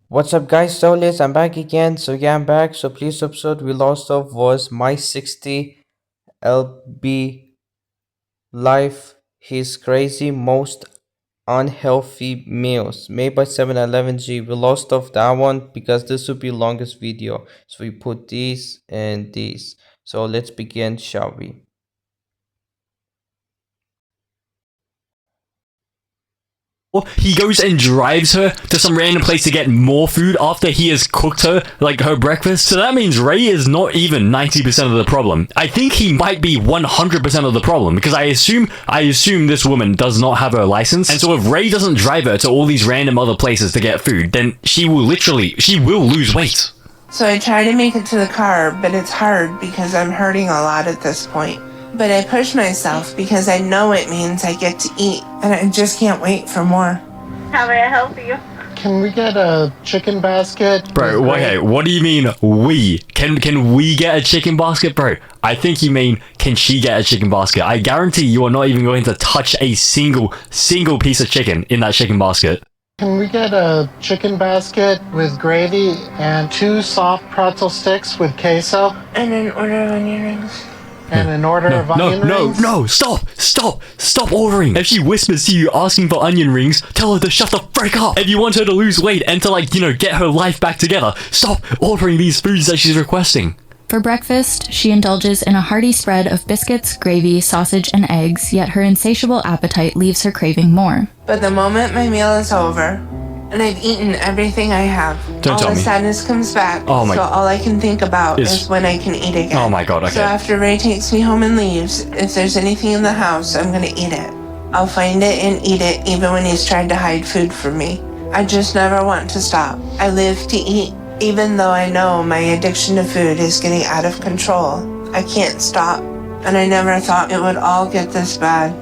What's up, guys? Saulius, I'm back again. So yeah, I'm back. So please episode we lost off was my 60 LB life. His crazy most unhealthy meals made by 7-Eleven. We lost off that one because this would be longest video. So we put these and these. So let's begin, shall we? He goes and drives her to some random place to get more food after he has cooked her, like, her breakfast. So that means Ray is not even 90% of the problem. I think he might be 100% of the problem, because I assume this woman does not have her license. And so if Ray doesn't drive her to all these random other places to get food, then she will lose weight. So I try to make it to the car, but it's hard because I'm hurting a lot at this point. But I push myself because I know it means I get to eat, and I just can't wait for more. How may I help you? Can we get a chicken basket? Bro, okay, what do you mean we? Can we get a chicken basket? Bro, I think you mean, can she get a chicken basket? I guarantee you are not even going to touch a single piece of chicken in that chicken basket. Can we get a chicken basket with gravy and 2 soft pretzel sticks with queso? And an order of onion rings. And an order of onion rings? No, stop ordering. If she whispers to you asking for onion rings, tell her to shut the frick up. If you want her to lose weight and to, like, get her life back together, stop ordering these foods that she's requesting. For breakfast, she indulges in a hearty spread of biscuits, gravy, sausage, and eggs, yet her insatiable appetite leaves her craving more. But the moment my meal is over, and I've eaten everything I have, all the sadness comes back. So all I can think about is when I can eat again. Oh my god, okay. So after Ray takes me home and leaves, if there's anything in the house, I'm gonna eat it. I'll find it and eat it even when he's tried to hide food from me. I just never want to stop. I live to eat. Even though I know my addiction to food is getting out of control, I can't stop. And I never thought it would all get this bad,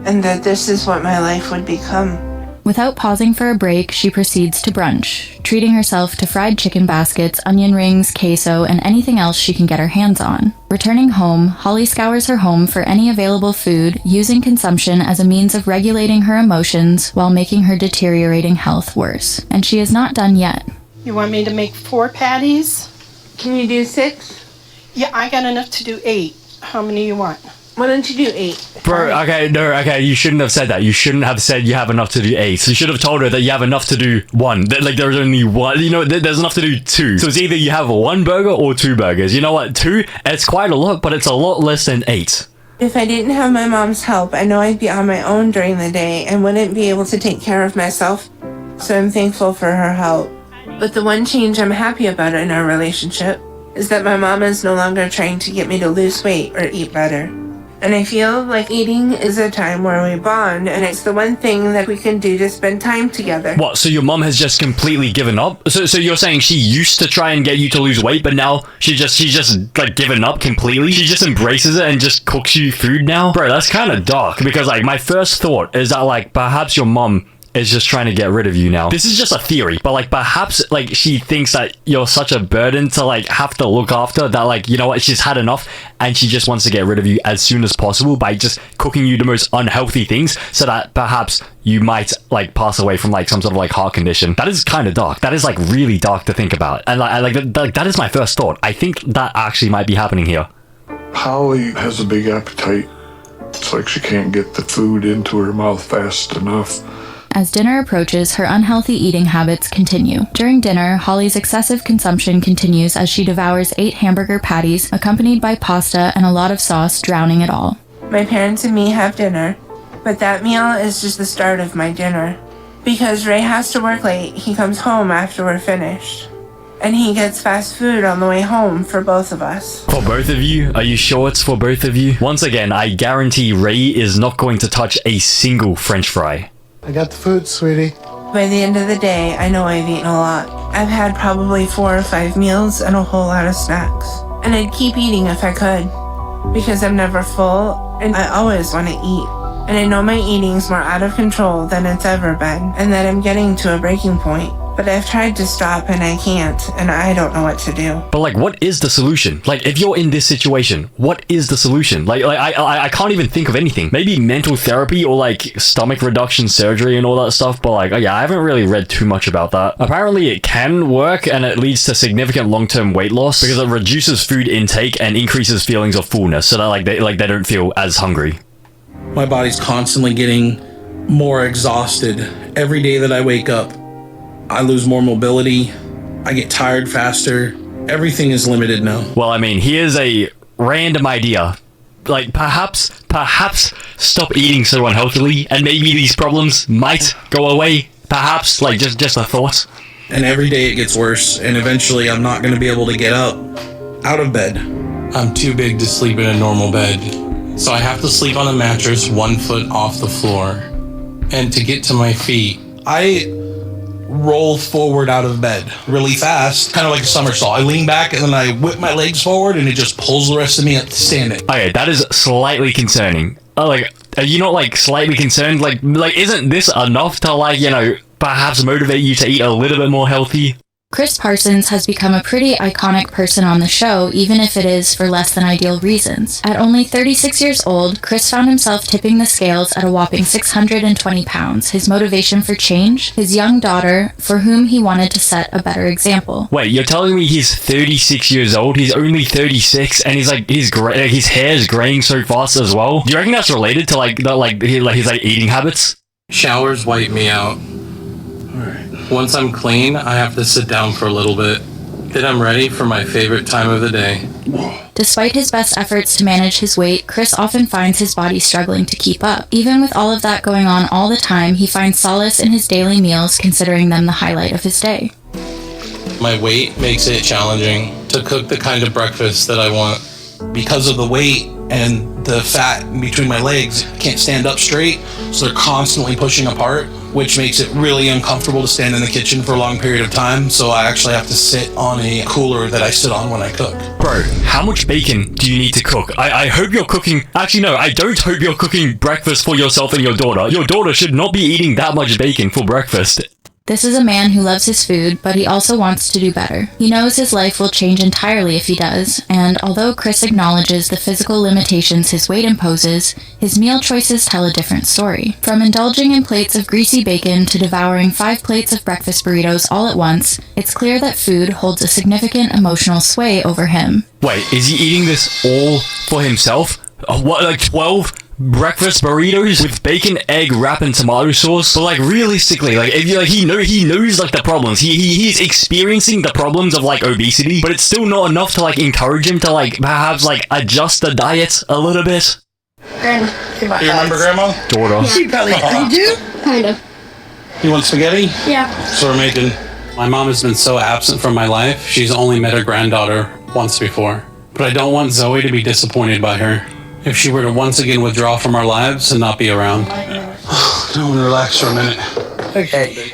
and that this is what my life would become. Without pausing for a break, she proceeds to brunch, treating herself to fried chicken baskets, onion rings, queso, and anything else she can get her hands on. Returning home, Holly scours her home for any available food, using consumption as a means of regulating her emotions while making her deteriorating health worse. And she is not done yet. You want me to make 4 patties? Can you do 6? Yeah, I got enough to do 8. How many you want? Why don't you do 8? Bro, okay, you shouldn't have said that. You shouldn't have said you have enough to do 8. You should have told her that you have enough to do 1. Like, there's only 1. There's enough to do 2. So it's either you have 1 burger or 2 burgers. You know what? 2, it's quite a lot, but it's a lot less than 8. If I didn't have my mom's help, I know I'd be on my own during the day and wouldn't be able to take care of myself. So I'm thankful for her help. But the one change I'm happy about in our relationship is that my mom is no longer trying to get me to lose weight or eat better. And I feel like eating is a time where we bond, and it's the one thing that we can do to spend time together. What, so your mom has just completely given up? So you're saying she used to try and get you to lose weight, but now she's just like given up completely? She just embraces it and just cooks you food now? Bro, that's kind of dark, because like my first thought is that like perhaps your mom is just trying to get rid of you now. This is just a theory, but like perhaps like she thinks that you're such a burden to like have to look after that, like, you know what, she's had enough and she just wants to get rid of you as soon as possible by just cooking you the most unhealthy things so that perhaps you might like pass away from like some sort of like heart condition. That is kind of dark. That is like really dark to think about. And like that is my first thought. I think that actually might be happening here. Holly has a big appetite. It's like she can't get the food into her mouth fast enough. As dinner approaches, her unhealthy eating habits continue. During dinner, Holly's excessive consumption continues as she devours 8 hamburger patties, accompanied by pasta and a lot of sauce, drowning it all. My parents and me have dinner, but that meal is just the start of my dinner. Because Ray has to work late, he comes home after we're finished. And he gets fast food on the way home for both of us. For both of you? Are you sure it's for both of you? Once again, I guarantee Ray is not going to touch a single French fry. I got the food, sweetie. By the end of the day, I know I've eaten a lot. I've had probably 4 or 5 meals and a whole lot of snacks. And I'd keep eating if I could, because I'm never full and I always want to eat. And I know my eating's more out of control than it's ever been, and that I'm getting to a breaking point. But I've tried to stop and I can't, and I don't know what to do. But like, what is the solution? Like, if you're in this situation, what is the solution? Like I can't even think of anything. Maybe mental therapy or like stomach reduction surgery and all that stuff. But like, yeah, I haven't really read too much about that. Apparently it can work and it leads to significant long-term weight loss because it reduces food intake and increases feelings of fullness so that they don't feel as hungry. My body's constantly getting more exhausted. Every day that I wake up, I lose more mobility. I get tired faster. Everything is limited now. Well, I mean, here's a random idea. Like, perhaps stop eating so unhealthily and maybe these problems might go away. Perhaps, like, just a thought. And every day it gets worse, and eventually I'm not going to be able to get up out of bed. I'm too big to sleep in a normal bed, so I have to sleep on a mattress 1 foot off the floor. And to get to my feet, I roll forward out of bed really fast, kind of like a somersault. I lean back and then I whip my legs forward and it just pulls the rest of me up to standing. Okay, that is slightly concerning. Like, are you not like slightly concerned? Like isn't this enough to like, you know, perhaps motivate you to eat a little bit more healthy? Chris Parsons has become a pretty iconic person on the show, even if it is for less than ideal reasons. At only 36 years old, Chris found himself tipping the scales at a whopping 620 pounds. His motivation for change? His young daughter, for whom he wanted to set a better example. Wait, you're telling me he's 36 years old? He's only 36, and his hair is graying so fast as well. Do you reckon that's related to his eating habits? showers wipe me out. Once I'm clean, I have to sit down for a little bit. Then I'm ready for my favorite time of the day. Despite his best efforts to manage his weight, Chris often finds his body struggling to keep up. Even with all of that going on all the time, he finds solace in his daily meals, considering them the highlight of his day. My weight makes it challenging to cook the kind of breakfast that I want. Because of the weight and the fat in between my legs, I can't stand up straight, so they're constantly pushing apart, which makes it really uncomfortable to stand in the kitchen for a long period of time, so I actually have to sit on a cooler that I sit on when I cook. Bro, how much bacon do you need to cook? I hope you're cooking... Actually, no, I don't hope you're cooking breakfast for yourself and your daughter. Your daughter should not be eating that much bacon for breakfast. This is a man who loves his food, but he also wants to do better. He knows his life will change entirely if he does, and although Chris acknowledges the physical limitations his weight imposes, his meal choices tell a different story. From indulging in plates of greasy bacon to devouring 5 plates of breakfast burritos all at once, it's clear that food holds a significant emotional sway over him. Wait, is he eating this all for himself? What, like 12 breakfast burritos with bacon, egg, wrap, and tomato sauce? But like realistically, like if you like, he knows like the problems. He's experiencing the problems of like obesity, but it's still not enough to like encourage him to like perhaps like adjust the diet a little bit. Grandma, you remember Grandma? Daughter. She probably you do? Kind of. You want spaghetti? Yeah. So we're making. My mom has been so absent from my life, she's only met her granddaughter once before. But I don't want Zoe to be disappointed by her. If she were to once again withdraw from our lives and not be around. I'm gonna relax for a minute. Okay.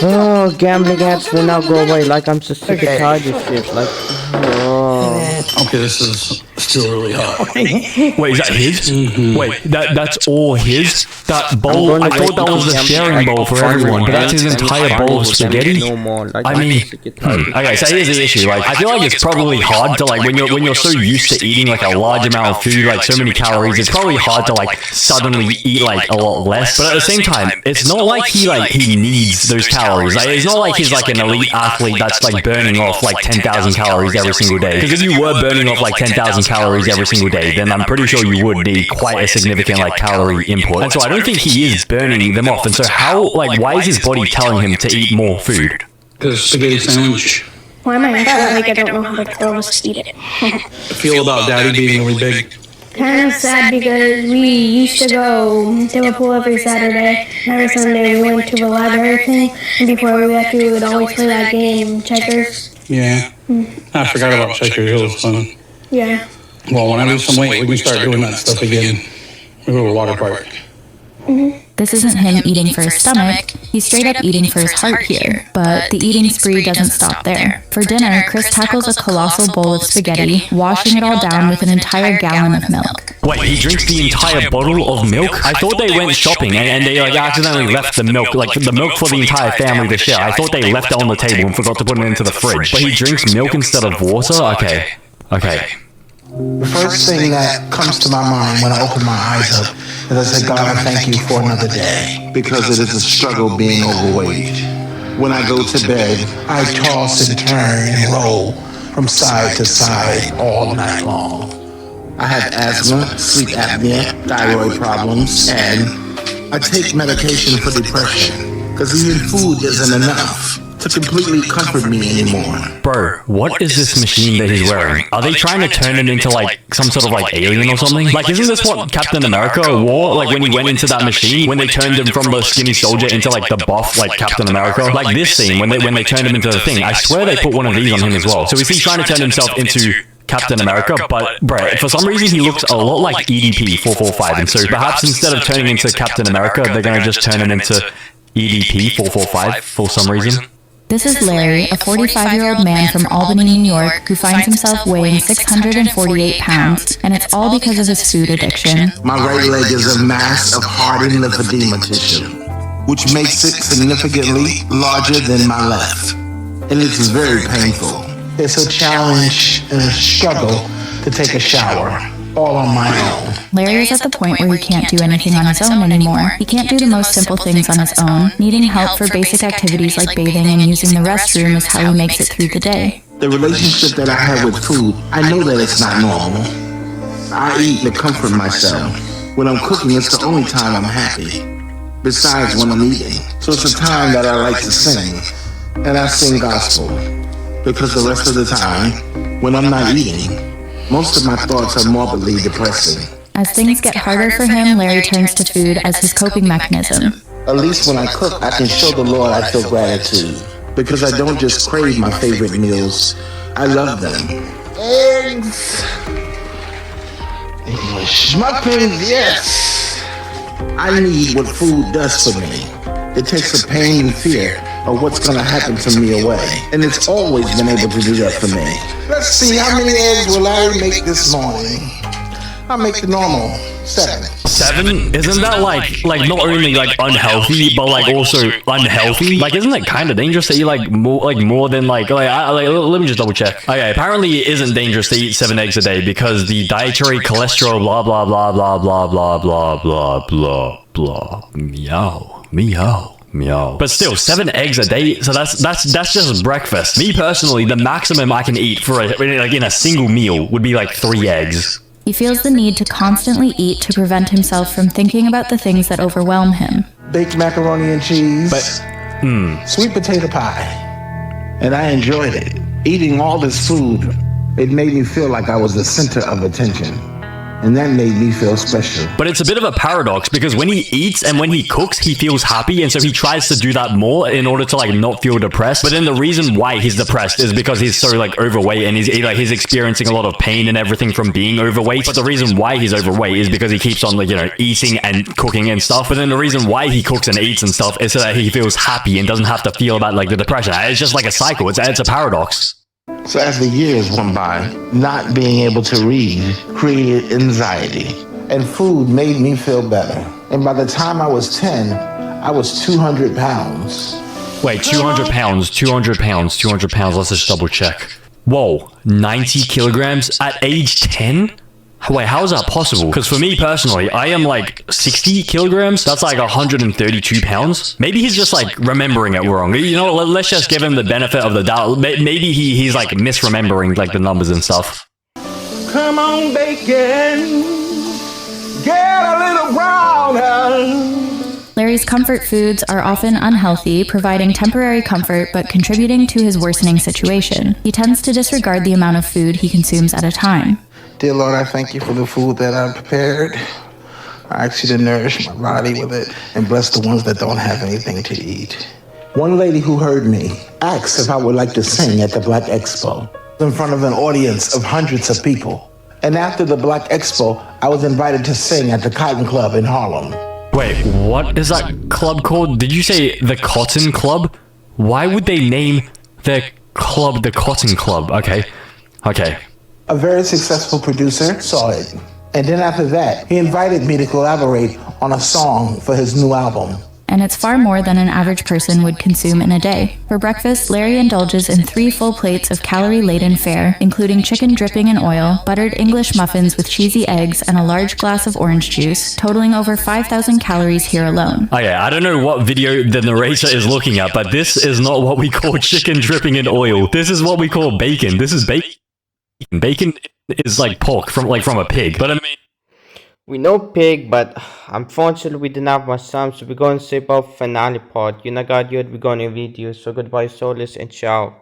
Oh, gambling apps will now go away. Like, I'm so sick and tired of shit. Like, oh. Okay, this is still really hot. Wait, is that his? Mm-hmm. Wait, that's all his? That bowl? I thought that was the sharing bowl for everyone, but that's his entire bowl of spaghetti? No more. Like, I mean, okay, so here's the issue. Like, I feel like it's probably hard to like when you're so used to eating like a large amount of food, like so many calories. It's probably hard to like suddenly eat like a lot less. But at the same time, it's not like he needs those calories. Like, it's not like he's like an elite athlete that's like burning off like 10,000 calories every single day. Because if you were burning off like 10,000 calories every single day, then I'm pretty sure you would need quite a significant like calorie input. And so I don't think he is burning them off. And so how, like, why is his body telling him to eat more food? Because spaghetti sandwich. Why am I like I don't know how the girls eat it? I feel about Daddy being really big. Kind of sad because we used to go to a pool every Saturday. Every Sunday we went to the library thing. And before we left, we would always play that game, checkers. Yeah. I forgot about checkers. It was fun. Yeah. Well, when I lose some weight, we can start doing that stuff again. We go to a water park. This isn't him eating for his stomach, he's straight up eating for his heart here. But the eating spree doesn't stop there. For dinner, Chris tackles a colossal bowl of spaghetti, washing it all down with an entire gallon of milk. Wait, he drinks the entire bottle of milk? I thought they went shopping and they like accidentally left the milk, like the milk for the entire family to share. I thought they left it on the table and forgot to put it into the fridge. But he drinks milk instead of water? Okay. The first thing that comes to my mind when I open my eyes up is I say, God, I thank you for another day, because it is a struggle being overweight. When I go to bed, I toss and turn and roll from side to side all night long. I have asthma, sleep apnea, thyroid problems, and I take medication for depression, because even food isn't enough to completely comfort me anymore. Bro, what is this machine that he's wearing? Are they trying to turn it into like some sort of like alien or something? Like, isn't this what Captain America wore? Like when he went into that machine, when they turned him from the skinny soldier into like the buff like Captain America? Like this scene when they turned him into the thing. I swear they put one of these on him as well. So is he trying to turn himself into Captain America? But bro, for some reason he looks a lot like EDP 445, and so perhaps instead of turning into Captain America, they're gonna just turn him into EDP 445 for some reason. This is Larry, a 45-year-old man from Albany, New York, who finds himself weighing 648 pounds, and it's all because of his food addiction. My right leg is a mass of hardened lymphedema tissue, which makes it significantly larger than my left, and it's very painful. It's a challenge and a struggle to take a shower, all on my own. Larry is at the point where he can't do anything on his own anymore. He can't do the most simple things on his own. Needing help for basic activities like bathing and using the restroom is how he makes it through the day. The relationship that I have with food, I know that it's not normal. I eat to comfort myself. When I'm cooking, it's the only time I'm happy, besides when I'm eating. So it's a time that I like to sing, and I sing gospel, because the rest of the time, when I'm not eating, most of my thoughts are morbidly depressing. As things get harder for him, Larry turns to food as his coping mechanism. At least when I cook, I can show the Lord I feel gratitude, because I don't just crave my favorite meals, I love them. Eggs, English muffins, yes. I need what food does for me. It takes the pain and fear of what's gonna happen to me away, and it's always been able to do that for me. Let's see, how many eggs will Larry make this morning? I'll make the normal 7. 7? Isn't that like not only like unhealthy, but like also unhealthy? Like, isn't it kind of dangerous to eat like more than like let me just double check. Okay, apparently it isn't dangerous to eat 7 eggs a day because the dietary cholesterol blah blah blah blah blah blah blah blah blah blah meow. But still, 7 eggs a day, so that's just breakfast. Me personally, the maximum I can eat for in a single meal would be like 3 eggs. He feels the need to constantly eat to prevent himself from thinking about the things that overwhelm him. Baked macaroni and cheese, sweet potato pie, and I enjoyed it. Eating all this food, it made me feel like I was the center of attention. And that made me feel special. But it's a bit of a paradox because when he eats and when he cooks, he feels happy, and so he tries to do that more in order to like not feel depressed. But then the reason why he's depressed is because he's so like overweight and he's experiencing a lot of pain and everything from being overweight. But the reason why he's overweight is because he keeps on like eating and cooking and stuff. But then the reason why he cooks and eats and stuff is so that he feels happy and doesn't have to feel about like the depression. It's just like a cycle. It's a paradox. So as the years went by, not being able to read created anxiety, and food made me feel better. And by the time I was 10, I was 200 pounds. Wait, 200 pounds, 200 pounds, 200 pounds, let's just double check. Whoa, 90 kilograms at age 10? Wait, how is that possible? Because for me personally, I am like 60 kilograms. That's like 132 pounds. Maybe he's just like remembering it wrong. You know, let's just give him the benefit of the doubt. Maybe he's like misremembering like the numbers and stuff. Come on, bacon, get a little browner. Larry's comfort foods are often unhealthy, providing temporary comfort but contributing to his worsening situation. He tends to disregard the amount of food he consumes at a time. Dear Lord, I thank you for the food that I've prepared. I ask you to nourish my body with it and bless the ones that don't have anything to eat. One lady who heard me asked if I would like to sing at the Black Expo in front of an audience of hundreds of people. And after the Black Expo, I was invited to sing at the Cotton Club in Harlem. Wait, what is that club called? Did you say the Cotton Club? Why would they name their club the Cotton Club? Okay. A very successful producer saw it. And then after that, he invited me to collaborate on a song for his new album. And it's far more than an average person would consume in a day. For breakfast, Larry indulges in 3 full plates of calorie-laden fare, including chicken dripping in oil, buttered English muffins with cheesy eggs, and a large glass of orange juice, totaling over 5,000 calories here alone. Okay, I don't know what video the narrator is looking at, but this is not what we call chicken dripping in oil. This is what we call bacon. This is bacon. Bacon is like pork from a pig, but I mean... We know pig, but unfortunately we didn't have much time, so we're going to say about finale part. You know, God, we're going to video. So goodbye, Saulius, and ciao.